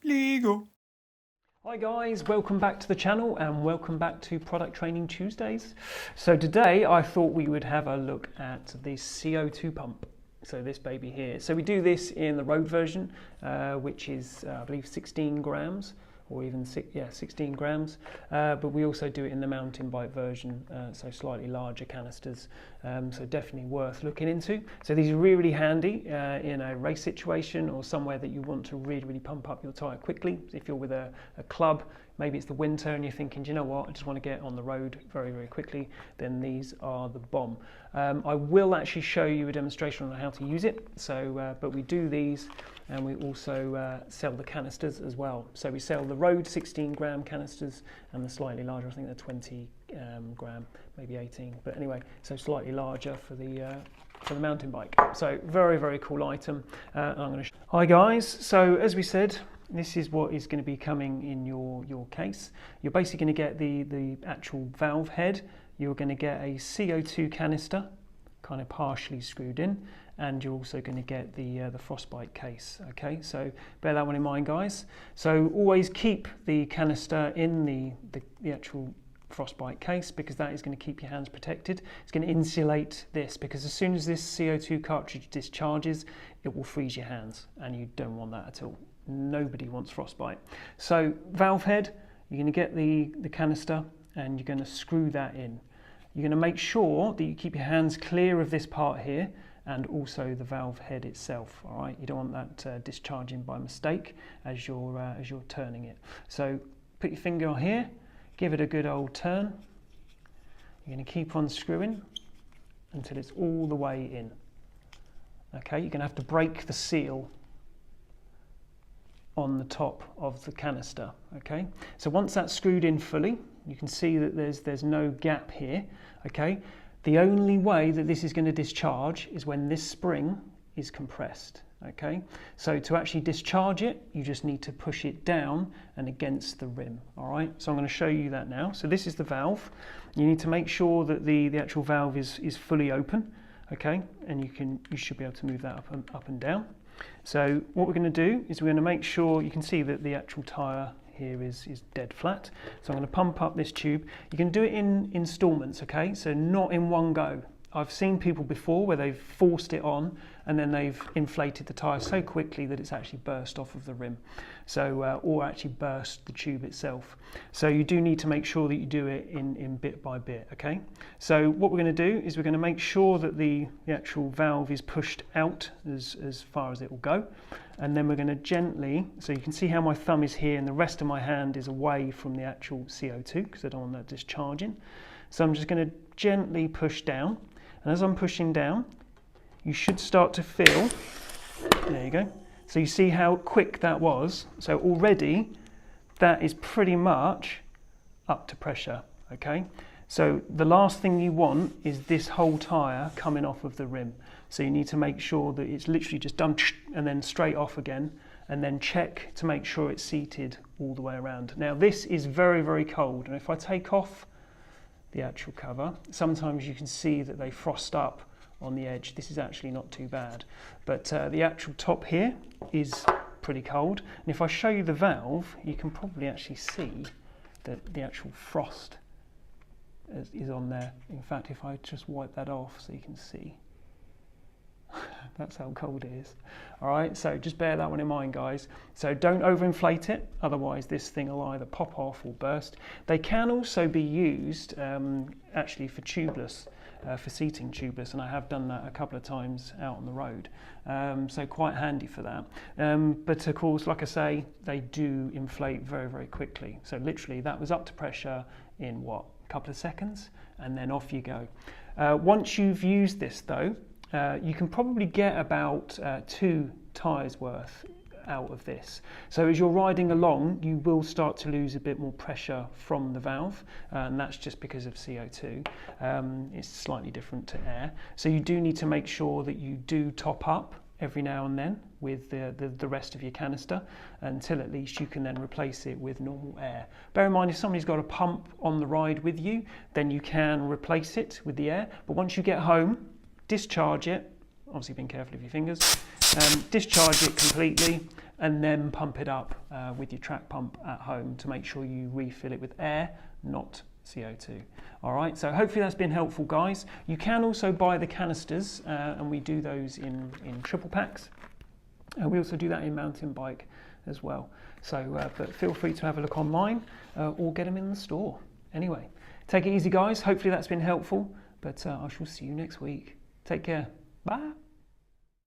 Legal. Hi guys, welcome back to the channel and welcome back to Product Training Tuesdays. So today I thought we would have a look at the CO2 pump. So this baby here. So we do this in the road version, which is I believe 16 grams or even 16 grams. But we also do it in the mountain bike version, so slightly larger canisters. So definitely worth looking into. So these are really handy in a race situation or somewhere that you want to really pump up your tyre quickly. If you're with a club, maybe it's the winter and you're thinking, do you know what, I just want to get on the road very quickly, then these are the bomb. I will actually show you a demonstration on how to use it. So, but we do these and we also sell the canisters as well. So we sell the road 16 gram canisters and the slightly larger, I think they're 20 gram, maybe 18. But anyway, so slightly larger for the mountain bike. So very cool item. I'm going to Hi guys, so as we said, this is what is going to be coming in your case. You're basically going to get the actual valve head. You're going to get a CO2 canister, kind of partially screwed in, and you're also going to get the frostbite case. Okay, so bear that one in mind, guys. So always keep the canister in the actual frostbite case, because that is going to keep your hands protected. It's going to insulate this, because as soon as this CO2 cartridge discharges, it will freeze your hands, and you don't want that at all. Nobody wants frostbite. So valve head, you're going to get the canister and you're going to screw that in. You're going to make sure that you keep your hands clear of this part here and also the valve head itself. All right, you don't want that discharging by mistake as you're turning it. So put your finger on here, give it a good old turn. You're going to keep on screwing until it's all the way in. Okay, you're going to have to break the seal on the top of the canister. Okay, so once that's screwed in fully, you can see that there's no gap here. Okay, the only way that this is going to discharge is when this spring is compressed. Okay, so to actually discharge it, you just need to push it down and against the rim. All right, so I'm going to show you that now. So this is the valve. You need to make sure that the actual valve is fully open. Okay, and you should be able to move that up and down. So what we're going to do is we're going to make sure, you can see that the actual tyre here is dead flat. So I'm going to pump up this tube. You can do it in installments, okay? So not in one go. I've seen people before where they've forced it on and then they've inflated the tyre so quickly that it's actually burst off of the rim. So, or actually burst the tube itself. So you do need to make sure that you do it in bit by bit, okay? So what we're going to do is we're going to make sure that the actual valve is pushed out as far as it will go. And then we're going to gently, so you can see how my thumb is here and the rest of my hand is away from the actual CO2 because I don't want that discharging. So I'm just going to gently push down. And as I'm pushing down, you should start to feel, there you go. So you see how quick that was. So already that is pretty much up to pressure, okay? So the last thing you want is this whole tyre coming off of the rim. So you need to make sure that it's literally just done and then straight off again, and then check to make sure it's seated all the way around. Now this is very cold, and if I take off the actual cover, sometimes you can see that they frost up on the edge. This is actually not too bad, but the actual top here is pretty cold. And if I show you the valve, you can probably actually see that the actual frost is on there. In fact, if I just wipe that off so you can see, that's how cold it is. All right, so just bear that one in mind, guys. So don't overinflate it, otherwise this thing will either pop off or burst. They can also be used actually for tubeless, for seating tubeless, and I have done that a couple of times out on the road. So quite handy for that. But of course, like I say, they do inflate very quickly. So literally that was up to pressure in what, a couple of seconds, and then off you go. Once you've used this though, you can probably get about 2 tyres worth out of this. So as you're riding along, you will start to lose a bit more pressure from the valve, and that's just because of CO2. It's slightly different to air. So you do need to make sure that you do top up every now and then with the rest of your canister until at least you can then replace it with normal air. Bear in mind, if somebody's got a pump on the ride with you, then you can replace it with the air. But once you get home, discharge it, obviously being careful of your fingers, discharge it completely and then pump it up with your track pump at home to make sure you refill it with air, not CO2. All right, so hopefully that's been helpful, guys. You can also buy the canisters, and we do those in triple packs. And we also do that in mountain bike as well. So, but feel free to have a look online or get them in the store. Anyway, take it easy, guys. Hopefully that's been helpful, but I shall see you next week. Take care. Bye.